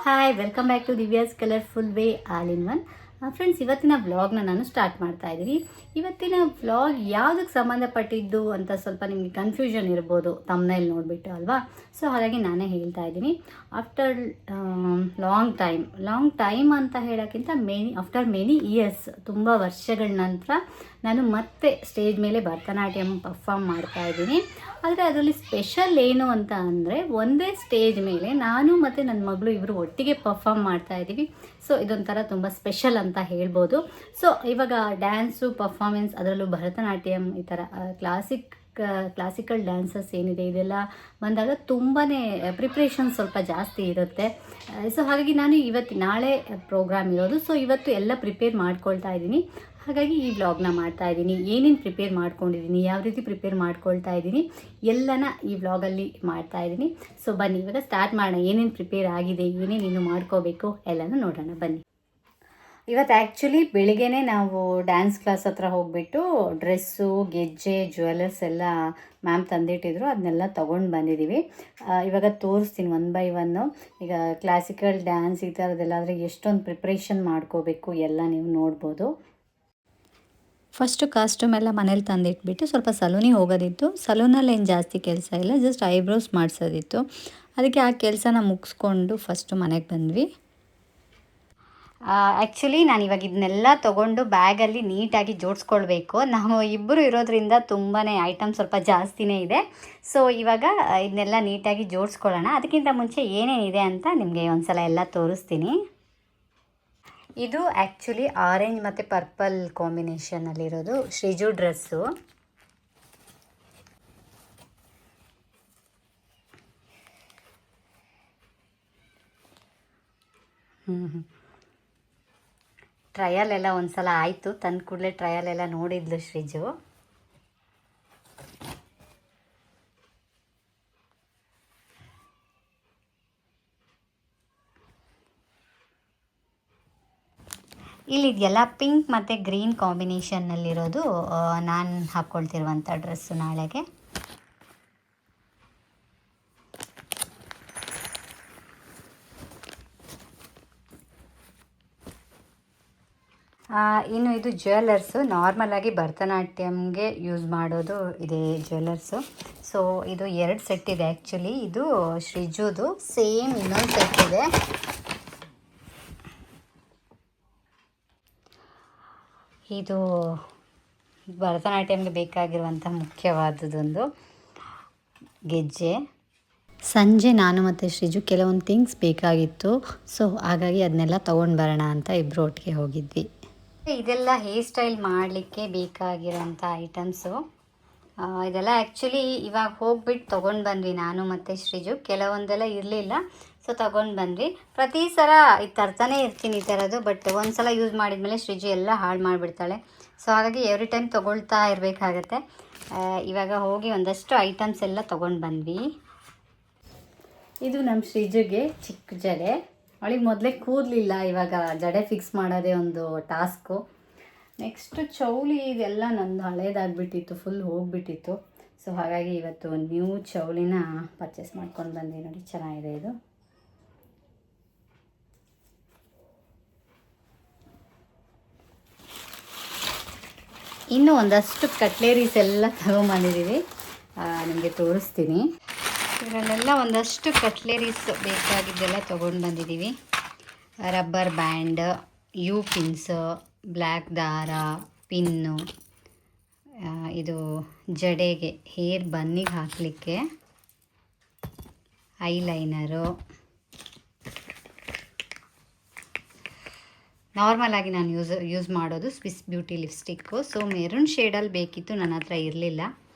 Hi welcome back to Divya's colourful way all in one. Friends, ಇವತ್ತಿನ ವ್ಲಾಗ್ನ ನಾನು start ಮಾಡ್ತಾ ಇದ್ದೀನಿ. ಇವತ್ತಿನ ವ್ಲಾಗ್ ಯಾವುದಕ್ಕೆ ಸಂಬಂಧಪಟ್ಟಿದ್ದು ಅಂತ ಸ್ವಲ್ಪ ನಿಮಗೆ ಕನ್ಫ್ಯೂಷನ್ ಇರ್ಬೋದು ತಮ್ಮನೇಲಿ ನೋಡಿಬಿಟ್ಟು ಅಲ್ವಾ. ಸೊ ಹಾಗಾಗಿ ನಾನೇ ಹೇಳ್ತಾ ಇದ್ದೀನಿ. ಆಫ್ಟರ್ ಲಾಂಗ್ ಟೈಮ್ ಅಂತ ಹೇಳೋಕ್ಕಿಂತ ಆಫ್ಟರ್ ಮೆನಿ ಇಯರ್ಸ್, ತುಂಬ ವರ್ಷಗಳ ನಂತರ ನಾನು ಮತ್ತೆ ಸ್ಟೇಜ್ ಮೇಲೆ ಭರತನಾಟ್ಯಂ ಪರ್ಫಾರ್ಮ್ ಮಾಡ್ತಾ ಇದ್ದೀನಿ. ಆದರೆ ಅದರಲ್ಲಿ ಸ್ಪೆಷಲ್ ಏನು ಅಂತ ಅಂದರೆ, ಒಂದೇ ಸ್ಟೇಜ್ ಮೇಲೆ ನಾನು ಮತ್ತು ನನ್ನ ಮಗಳು ಇಬ್ಬರು ಒಟ್ಟಿಗೆ ಪರ್ಫಾರ್ಮ್ ಮಾಡ್ತಾ ಇದ್ದೀವಿ. ಸೊ ಇದೊಂಥರ ತುಂಬ ಸ್ಪೆಷಲ್ ಅಂತ ಹೇಳ್ಬೋದು. ಸೊ ಇವಾಗ ಡ್ಯಾನ್ಸು ಪರ್ಫಾರ್ಮೆನ್ಸ್, ಅದರಲ್ಲೂ ಭರತನಾಟ್ಯಂ ಈ ಥರ ಕ್ಲಾಸಿಕಲ್ ಡ್ಯಾನ್ಸಸ್ ಏನಿದೆ ಇದೆಲ್ಲ ಬಂದಾಗ ತುಂಬಾ ಪ್ರಿಪ್ರೇಷನ್ ಸ್ವಲ್ಪ ಜಾಸ್ತಿ ಇರುತ್ತೆ. ಸೊ ಹಾಗಾಗಿ ನಾನು ನಾಳೆ ಪ್ರೋಗ್ರಾಮ್ ಇರೋದು. ಸೊ ಇವತ್ತು ಎಲ್ಲ ಪ್ರಿಪೇರ್ ಮಾಡ್ಕೊಳ್ತಾ ಇದ್ದೀನಿ. ಹಾಗಾಗಿ ಈ ವ್ಲಾಗ್ನ ಮಾಡ್ತಾ ಇದ್ದೀನಿ. ಏನೇನು ಪ್ರಿಪೇರ್ ಮಾಡ್ಕೊಂಡಿದ್ದೀನಿ, ಯಾವ ರೀತಿ ಪ್ರಿಪೇರ್ ಮಾಡ್ಕೊಳ್ತಾ ಇದ್ದೀನಿ ಎಲ್ಲನ ಈ ವ್ಲಾಗಲ್ಲಿ ಮಾಡ್ತಾ ಇದ್ದೀನಿ. ಸೊ ಬನ್ನಿ ಇವಾಗ ಸ್ಟಾರ್ಟ್ ಮಾಡೋಣ. ಏನೇನು ಪ್ರಿಪೇರ್ ಆಗಿದೆ, ಏನೇನು ಇನ್ನು ಮಾಡ್ಕೋಬೇಕು ಎಲ್ಲನೂ ನೋಡೋಣ ಬನ್ನಿ. ಇವತ್ತು ಆ್ಯಕ್ಚುಲಿ ಬೆಳಿಗ್ಗೆನೇ ನಾವು ಡ್ಯಾನ್ಸ್ ಕ್ಲಾಸ್ ಹತ್ರ ಹೋಗಿಬಿಟ್ಟು ಡ್ರೆಸ್ಸು, ಗೆಜ್ಜೆ, ಜ್ಯುವೆಲ್ಲರ್ಸ್ ಎಲ್ಲ ಮ್ಯಾಮ್ ತಂದಿಟ್ಟಿದ್ರು, ಅದನ್ನೆಲ್ಲ ತೊಗೊಂಡು ಬಂದಿದ್ದೀವಿ. ಇವಾಗ ತೋರಿಸ್ತೀನಿ ಒನ್ ಬೈ ಒನ್ನು. ಈಗ ಕ್ಲಾಸಿಕಲ್ ಡ್ಯಾನ್ಸ್ ಈ ಥರದ್ದೆಲ್ಲಾದರೆ ಎಷ್ಟೊಂದು ಪ್ರಿಪ್ರೇಷನ್ ಮಾಡ್ಕೋಬೇಕು ಎಲ್ಲ ನೀವು ನೋಡ್ಬೋದು. ಫಸ್ಟು ಕಾಸ್ಟ್ಯೂಮ್ ಎಲ್ಲ ಮನೇಲಿ ತಂದಿಟ್ಬಿಟ್ಟು ಸ್ವಲ್ಪ ಸಲೂನಿಗೆ ಹೋಗೋದಿತ್ತು. ಸಲೂನಲ್ಲಿ ಏನು ಜಾಸ್ತಿ ಕೆಲಸ ಇಲ್ಲ, ಜಸ್ಟ್ ಐಬ್ರೋಸ್ ಮಾಡಿಸೋದಿತ್ತು. ಅದಕ್ಕೆ ಆ ಕೆಲಸನ ಮುಗಿಸ್ಕೊಂಡು ಫಸ್ಟು ಮನೆಗೆ ಬಂದ್ವಿ. ಆ್ಯಕ್ಚುಲಿ ನಾನು ಇವಾಗ ಇದನ್ನೆಲ್ಲ ತೊಗೊಂಡು ಬ್ಯಾಗಲ್ಲಿ ನೀಟಾಗಿ ಜೋಡಿಸ್ಕೊಳ್ಬೇಕು. ನಾವು ಇಬ್ಬರು ಇರೋದ್ರಿಂದ ತುಂಬಾ ಐಟಮ್ ಸ್ವಲ್ಪ ಜಾಸ್ತಿನೇ ಇದೆ. ಸೊ ಇವಾಗ ಇದನ್ನೆಲ್ಲ ನೀಟಾಗಿ ಜೋಡಿಸ್ಕೊಳ್ಳೋಣ. ಅದಕ್ಕಿಂತ ಮುಂಚೆ ಏನೇನಿದೆ ಅಂತ ನಿಮಗೆ ಒಂದು ಸಲ ಎಲ್ಲ ತೋರಿಸ್ತೀನಿ. ಇದು ಆ್ಯಕ್ಚುಲಿ ಆರೆಂಜ್ ಮತ್ತು ಪರ್ಪಲ್ ಕಾಂಬಿನೇಷನಲ್ಲಿರೋದು ಶ್ರೀಜು ಡ್ರೆಸ್ಸು. ಟ್ರಯಲ್ ಎಲ್ಲ ಒಂದು ಸಲ ಆಯಿತು. ತಂದ ಕೂಡಲೇ ಟ್ರಯಲ್ ಎಲ್ಲ ನೋಡಿದ್ಲು ಶ್ರೀಜು. ಇಲ್ಲಿದೆಯಲ್ಲ ಪಿಂಕ್ ಮತ್ತು ಗ್ರೀನ್ ಕಾಂಬಿನೇಷನ್ನಲ್ಲಿರೋದು ನಾನು ಹಾಕ್ಕೊಳ್ತಿರುವಂಥ ಡ್ರೆಸ್ಸು ನಾಳೆಗೆ. ಇನ್ನು ಇದು ಜ್ಯುವೆಲ್ಲರ್ಸು. ನಾರ್ಮಲಾಗಿ ಭರತನಾಟ್ಯಂಗೆ ಯೂಸ್ ಮಾಡೋದು ಇದೆ ಜ್ಯುವೆಲ್ಲರ್ಸು. ಸೊ ಇದು 2 ಸೆಟ್ ಇದೆ ಆ್ಯಕ್ಚುಲಿ. ಇದು ಶ್ರೀಜುದು ಸೇಮ್ ಇನ್ನೊಂದು ಸೆಟ್ ಇದೆ. ಇದು ಭರತನಾಟ್ಯಂಗೆ ಬೇಕಾಗಿರುವಂಥ ಮುಖ್ಯವಾದದ್ದೊಂದು ಗೆಜ್ಜೆ. ಸಂಜೆ ನಾನು ಮತ್ತು ಶ್ರೀಜು ಕೆಲವೊಂದು ಥಿಂಗ್ಸ್ ಬೇಕಾಗಿತ್ತು. ಸೊ ಹಾಗಾಗಿ ಅದನ್ನೆಲ್ಲ ತೊಗೊಂಡು ಬರೋಣ ಅಂತ ಇಬ್ಬರು ಒಟ್ಟಿಗೆ ಹೋಗಿದ್ವಿ. ಇದೆಲ್ಲ ಹೇರ್ ಸ್ಟೈಲ್ ಮಾಡಲಿಕ್ಕೆ ಬೇಕಾಗಿರೋಂಥ ಐಟಮ್ಸು. ಇದೆಲ್ಲ ಆ್ಯಕ್ಚುಲಿ ಇವಾಗ ಹೋಗ್ಬಿಟ್ಟು ತೊಗೊಂಡು ಬಂದ್ವಿ ನಾನು ಮತ್ತು ಶ್ರೀಜು. ಕೆಲವೊಂದೆಲ್ಲ ಇರಲಿಲ್ಲ, ಸೊ ತೊಗೊಂಡು ಬಂದ್ವಿ. ಪ್ರತಿ ಸಲ ಇದು ತರ್ತಾನೆ ಇರ್ತೀನಿ ಈ ಥರದ್ದು. ಬಟ್ ಒಂದು ಸಲ ಯೂಸ್ ಮಾಡಿದ್ಮೇಲೆ ಶ್ರೀಜು ಎಲ್ಲ ಹಾಳು ಮಾಡಿಬಿಡ್ತಾಳೆ. ಸೊ ಹಾಗಾಗಿ ಎವ್ರಿ ಟೈಮ್ ತೊಗೊಳ್ತಾ ಇರಬೇಕಾಗತ್ತೆ. ಇವಾಗ ಹೋಗಿ ಒಂದಷ್ಟು ಐಟಮ್ಸ್ ಎಲ್ಲ ತೊಗೊಂಡು ಬಂದ್ವಿ. ಇದು ನಮ್ಮ ಶ್ರೀಜುಗೆ ಚಿಕ್ಕ ಜಡೆ. ಅವಳಿಗೆ ಮೊದಲೇ ಕೂದಲಿಲ್ಲ, ಇವಾಗ ಜಡೆ ಫಿಕ್ಸ್ ಮಾಡೋದೇ ಒಂದು ಟಾಸ್ಕು. ನೆಕ್ಸ್ಟು ಚೌಲಿ, ಇದೆಲ್ಲ ನಂದು ಹಳೇದಾಗಿಬಿಟ್ಟಿತ್ತು, ಫುಲ್ ಹೋಗಿಬಿಟ್ಟಿತ್ತು. ಸೊ ಹಾಗಾಗಿ ಇವತ್ತು ನ್ಯೂ ಚೌಲಿನ ಪರ್ಚೇಸ್ ಮಾಡ್ಕೊಂಡು ಬಂದ್ವಿ. ನೋಡಿ ಚೆನ್ನಾಗಿದೆ ಇದು. ಇನ್ನು ಒಂದಷ್ಟು ಕಟ್ಲೇರೀಸ್ ಎಲ್ಲ ತೊಗೊಂಬಂದಿದ್ದೀವಿ, ನಿಮಗೆ ತೋರಿಸ್ತೀನಿ. ಇದರಲ್ಲೆಲ್ಲ ಒಂದಷ್ಟು ಕಟ್ಲೇರೀಸ್ ಬೇಕಾಗಿದ್ದೆಲ್ಲ ತೊಗೊಂಡು ಬಂದಿದ್ದೀವಿ. Rubber band, U pins, black ದಾರ, ಪಿನ್ನು, ಇದು ಜಡೆಗೆ ಹೇರ್ ಬನ್ನಿಗೆ ಹಾಕಲಿಕ್ಕೆ ಐಲೈನರು. ನಾರ್ಮಲಾಗಿ ನಾನು ಯೂಸ್ ಮಾಡೋದು Swiss Beauty lipstick. So maroon ಶೇಡಲ್ಲಿ ಬೇಕಿತ್ತು, ನನ್ನ ಹತ್ರ ಇರಲಿಲ್ಲ.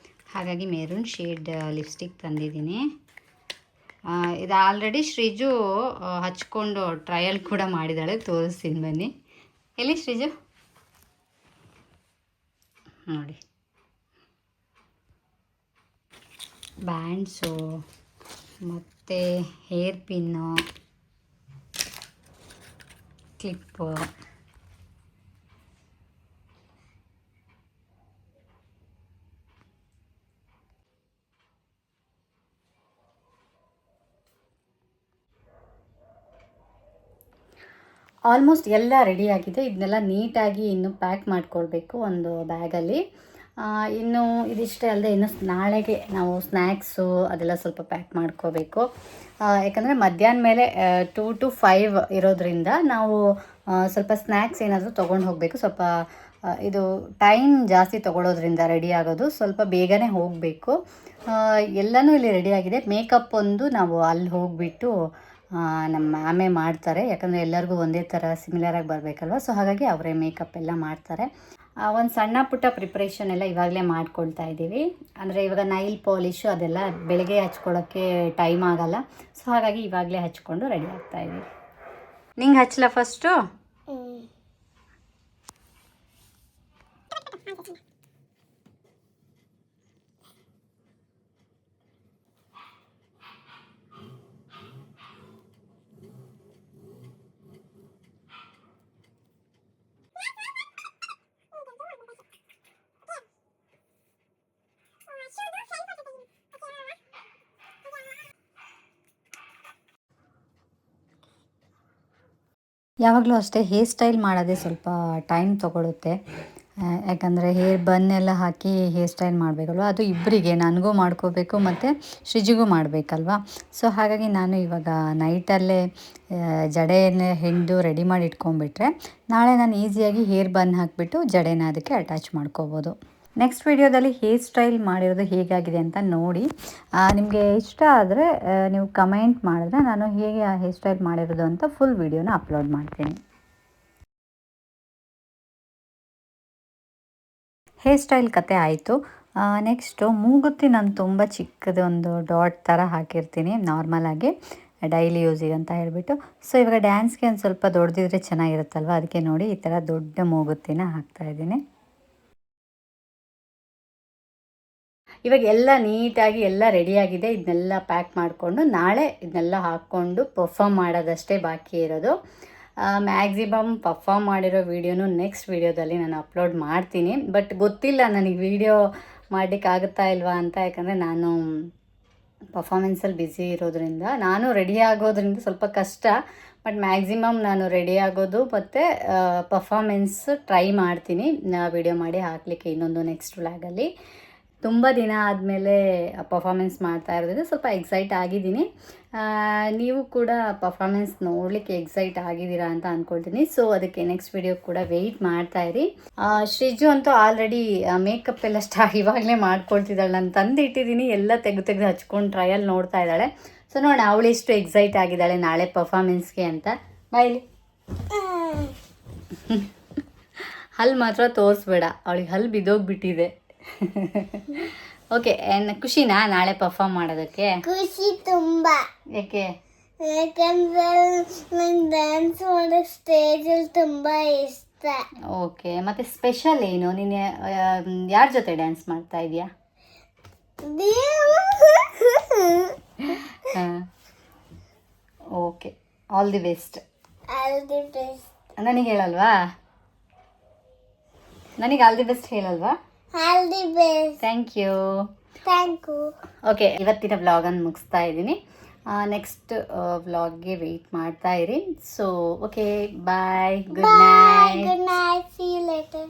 ಹಾಗಾಗಿ ಮೆರೂನ್ ಶೇಡ್ ಲಿಪ್ಸ್ಟಿಕ್ ತಂದಿದ್ದೀನಿ. ಇದು ಆಲ್ರೆಡಿ ಶ್ರೀಜು ಹಚ್ಕೊಂಡು ಟ್ರಯಲ್ ಕೂಡ ಮಾಡಿದ್ದಾಳೆ, ತೋರಿಸ್ತೀನಿ ಬನ್ನಿ. ಎಲ್ಲಿ ಶ್ರೀಜು? ನೋಡಿ, ಬ್ಯಾಂಡ್ಸು ಮತ್ತು ಹೇರ್ ಪಿನ್ನು, ಕ್ಲಿಪ್ಪು, ಆಲ್ಮೋಸ್ಟ್ ಎಲ್ಲ ರೆಡಿಯಾಗಿದೆ. ಇದನ್ನೆಲ್ಲ ನೀಟಾಗಿ ಇನ್ನು ಪ್ಯಾಕ್ ಮಾಡ್ಕೊಳ್ಬೇಕು ಒಂದು ಬ್ಯಾಗಲ್ಲಿ. ಇನ್ನು ಇದಿಷ್ಟೇ ಅಲ್ಲದೆ ಇನ್ನು ನಾಳೆಗೆ ನಾವು ಸ್ನ್ಯಾಕ್ಸು ಅದೆಲ್ಲ ಸ್ವಲ್ಪ ಪ್ಯಾಕ್ ಮಾಡ್ಕೋಬೇಕು. ಯಾಕಂದರೆ ಮಧ್ಯಾಹ್ನ ಮೇಲೆ 2 to 5 ಇರೋದ್ರಿಂದ ನಾವು ಸ್ವಲ್ಪ ಸ್ನ್ಯಾಕ್ಸ್ ಏನಾದರೂ ತೊಗೊಂಡು ಹೋಗಬೇಕು. ಸ್ವಲ್ಪ ಇದು ಟೈಮ್ ಜಾಸ್ತಿ ತೊಗೊಳೋದ್ರಿಂದ ರೆಡಿ ಆಗೋದು ಸ್ವಲ್ಪ ಬೇಗನೆ ಹೋಗಬೇಕು. ಎಲ್ಲನೂ ಇಲ್ಲಿ ರೆಡಿಯಾಗಿದೆ. ಮೇಕಪ್ ಒಂದು ನಾವು ಅಲ್ಲಿ ಹೋಗಿಬಿಟ್ಟು ನಮ್ಮ ಮ್ಯಾಮೇ ಮಾಡ್ತಾರೆ, ಯಾಕಂದರೆ ಎಲ್ಲರಿಗೂ ಒಂದೇ ಥರ ಸಿಮಿಲರಾಗಿ ಬರಬೇಕಲ್ವ. ಸೊ ಹಾಗಾಗಿ ಅವರೇ ಮೇಕಪ್ ಎಲ್ಲ ಮಾಡ್ತಾರೆ. ಒಂದು ಸಣ್ಣ ಪುಟ್ಟ ಪ್ರಿಪ್ರೇಷನ್ ಎಲ್ಲ ಇವಾಗಲೇ ಮಾಡ್ಕೊಳ್ತಾ ಇದ್ದೀವಿ. ಅಂದರೆ ಇವಾಗ ನೈಲ್ ಪಾಲಿಶು ಅದೆಲ್ಲ ಬೆಳಗ್ಗೆ ಹಚ್ಕೊಳ್ಳೋಕ್ಕೆ ಟೈಮ್ ಆಗಲ್ಲ. ಸೊ ಹಾಗಾಗಿ ಇವಾಗಲೇ ಹಚ್ಕೊಂಡು ರೆಡಿ ಆಗ್ತಾ ಇದ್ದೀವಿ. ನಿಂಗೆ ಹಚ್ಚಲ ಫಸ್ಟು? ಯಾವಾಗಲೂ ಅಷ್ಟೇ ಹೇರ್ ಸ್ಟೈಲ್ ಮಾಡೋದೇ ಸ್ವಲ್ಪ ಟೈಮ್ ತೊಗೊಳುತ್ತೆ. ಯಾಕಂದರೆ ಹೇರ್ ಬನ್ನೆಲ್ಲ ಹಾಕಿ ಹೇರ್ ಸ್ಟೈಲ್ ಮಾಡಬೇಕಲ್ವ, ಅದು ಇಬ್ಬರಿಗೆ, ನನಗೂ ಮಾಡ್ಕೋಬೇಕು ಮತ್ತು ಶ್ರೀಜಿಗೂ ಮಾಡಬೇಕಲ್ವ. ಸೊ ಹಾಗಾಗಿ ನಾನು ಇವಾಗ ನೈಟಲ್ಲೇ ಜಡೆಯನ್ನೇ ಹೆಂಡು ರೆಡಿ ಮಾಡಿ ಇಟ್ಕೊಂಡ್ಬಿಟ್ರೆ ನಾಳೆ ನಾನು ಈಸಿಯಾಗಿ ಹೇರ್ ಬನ್ ಹಾಕಿಬಿಟ್ಟು ಜಡೆನ ಅದಕ್ಕೆ ಅಟ್ಯಾಚ್ ಮಾಡ್ಕೋಬೋದು. ನೆಕ್ಸ್ಟ್ ವಿಡಿಯೋದಲ್ಲಿ ಹೇರ್ ಸ್ಟೈಲ್ ಮಾಡಿರೋದು ಹೇಗಾಗಿದೆ ಅಂತ ನೋಡಿ. ನಿಮಗೆ ಇಷ್ಟ ಆದರೆ ನೀವು ಕಮೆಂಟ್ ಮಾಡಿದ್ರೆ ನಾನು ಹೇಗೆ ಆ ಹೇರ್ ಸ್ಟೈಲ್ ಮಾಡಿರೋದು ಅಂತ ಫುಲ್ ವಿಡಿಯೋನ ಅಪ್ಲೋಡ್ ಮಾಡ್ತೀನಿ. ಹೇರ್ ಸ್ಟೈಲ್ ಕತೆ ಆಯಿತು. ನೆಕ್ಸ್ಟು ಮೂಗುತಿ ನಾನು ತುಂಬ ಚಿಕ್ಕದೊಂದು ಡಾಟ್ ಥರ ಹಾಕಿರ್ತೀನಿ ನಾರ್ಮಲಾಗಿ ಡೈಲಿ ಯೂಸಿಗೆ ಅಂತ ಹೇಳಿಬಿಟ್ಟು. ಸೊ ಇವಾಗ ಡ್ಯಾನ್ಸ್ಗೆ ಒಂದು ಸ್ವಲ್ಪ ದೊಡ್ಡದಿದ್ರೆ ಚೆನ್ನಾಗಿರುತ್ತಲ್ವ, ಅದಕ್ಕೆ ನೋಡಿ ಈ ಥರ ದೊಡ್ಡ ಮೂಗುತಿನ ಹಾಕ್ತಾಯಿದ್ದೀನಿ. ಇವಾಗ ಎಲ್ಲ ನೀಟಾಗಿ ಎಲ್ಲ ರೆಡಿಯಾಗಿದೆ. ಇದನ್ನೆಲ್ಲ ಪ್ಯಾಕ್ ಮಾಡಿಕೊಂಡು ನಾಳೆ ಇದನ್ನೆಲ್ಲ ಹಾಕ್ಕೊಂಡು ಪರ್ಫಾಮ್ ಮಾಡೋದಷ್ಟೇ ಬಾಕಿ ಇರೋದು. ಮ್ಯಾಕ್ಸಿಮಮ್ ಪರ್ಫಾಮ್ ಮಾಡಿರೋ ವೀಡಿಯೋನು ನೆಕ್ಸ್ಟ್ ವೀಡಿಯೋದಲ್ಲಿ ನಾನು ಅಪ್ಲೋಡ್ ಮಾಡ್ತೀನಿ. ಬಟ್ ಗೊತ್ತಿಲ್ಲ ನನಗೆ ವೀಡಿಯೋ ಮಾಡಲಿಕ್ಕಾಗುತ್ತಾ ಇಲ್ವಾ ಅಂತ, ಯಾಕಂದರೆ ನಾನು ಪರ್ಫಾಮೆನ್ಸಲ್ಲಿ ಬ್ಯುಸಿ ಇರೋದ್ರಿಂದ, ನಾನು ರೆಡಿ ಆಗೋದ್ರಿಂದ ಸ್ವಲ್ಪ ಕಷ್ಟ. ಬಟ್ ಮ್ಯಾಕ್ಸಿಮಮ್ ನಾನು ರೆಡಿ ಆಗೋದು ಮತ್ತು ಪರ್ಫಾಮೆನ್ಸ್ ಟ್ರೈ ಮಾಡ್ತೀನಿ ವೀಡಿಯೋ ಮಾಡಿ ಹಾಕಲಿಕ್ಕೆ ಇನ್ನೊಂದು ನೆಕ್ಸ್ಟ್ ವ್ಲಾಗಲ್ಲಿ. ತುಂಬ ದಿನ ಆದಮೇಲೆ ಪರ್ಫಾಮೆನ್ಸ್ ಮಾಡ್ತಾ ಇರೋದ್ರಿಂದ ಸ್ವಲ್ಪ ಎಕ್ಸೈಟ್ ಆಗಿದ್ದೀನಿ. ನೀವು ಕೂಡ ಪರ್ಫಾಮೆನ್ಸ್ ನೋಡಲಿಕ್ಕೆ ಎಕ್ಸೈಟ್ ಆಗಿದ್ದೀರಾ ಅಂತ ಅಂದ್ಕೊಳ್ತೀನಿ. ಸೊ ಅದಕ್ಕೆ ನೆಕ್ಸ್ಟ್ ವಿಡಿಯೋ ಕೂಡ ವೆಯ್ಟ್ ಮಾಡ್ತಾಯಿರಿ. ಶ್ರೀಜು ಅಂತೂ ಆಲ್ರೆಡಿ ಮೇಕಪ್ ಎಲ್ಲ ಇವಾಗಲೇ ಮಾಡ್ಕೊಳ್ತಿದ್ದಾಳೆ. ನಾನು ತಂದು ಇಟ್ಟಿದ್ದೀನಿ, ಎಲ್ಲ ತೆಗೆದು ಹಚ್ಕೊಂಡು ಟ್ರಯಲ್ ನೋಡ್ತಾ ಇದ್ದಾಳೆ. ಸೊ ನೋಡೋಣ ಅವಳು ಎಷ್ಟು ಎಕ್ಸೈಟ್ ಆಗಿದ್ದಾಳೆ ನಾಳೆ ಪರ್ಫಾಮೆನ್ಸ್ಗೆ ಅಂತ. ಬಾಯ್ಲಿ ಹಲ್ಲು ಮಾತ್ರ ತೋರಿಸ್ಬೇಡ, ಅವಳಿಗೆ ಹಲ್ಲು ಬಿದ್ದೋಗ್ಬಿಟ್ಟಿದೆ. ಓಕೆ, ಖುಷಿನಾ ನಾಳೆ ಪರ್ಫಾರ್ಮ್ ಮಾಡೋದಕ್ಕೆ? ಖುಷಿ ತುಂಬ. ಯಾಕೆ? ಯಾಕಂದ್ರೆ ನಂಗೆ ಡ್ಯಾನ್ಸ್ ಮಾಡೋ ಸ್ಟೇಜಲ್ಲಿ ತುಂಬ ಇಷ್ಟ. ಓಕೆ, ಮತ್ತೆ ಸ್ಪೆಷಲ್ ಏನು? ನೀನು ಯಾರ ಜೊತೆ ಡ್ಯಾನ್ಸ್ ಮಾಡ್ತಾ ಇದೀಯಾ? Okay, all the best. All the best. ನನಗೆ ಹೇಳಲ್ವಾ? ನನಗೆ ಆಲ್ ದಿ ಬೆಸ್ಟ್ ಹೇಳಲ್ವಾ? All the best. Thank you. Okay, ಇವತ್ತಿನ ವ್ಲಾಗನ್ನು ಮುಗಿಸ್ತಾ ಇದ್ದೀನಿ. ನೆಕ್ಸ್ಟ್ ವ್ಲಾಗ್ಗೆ ವೆಯ್ಟ್ ಮಾಡ್ತಾ ಇರಿ. So okay, bye, good night. Good night, see you litre.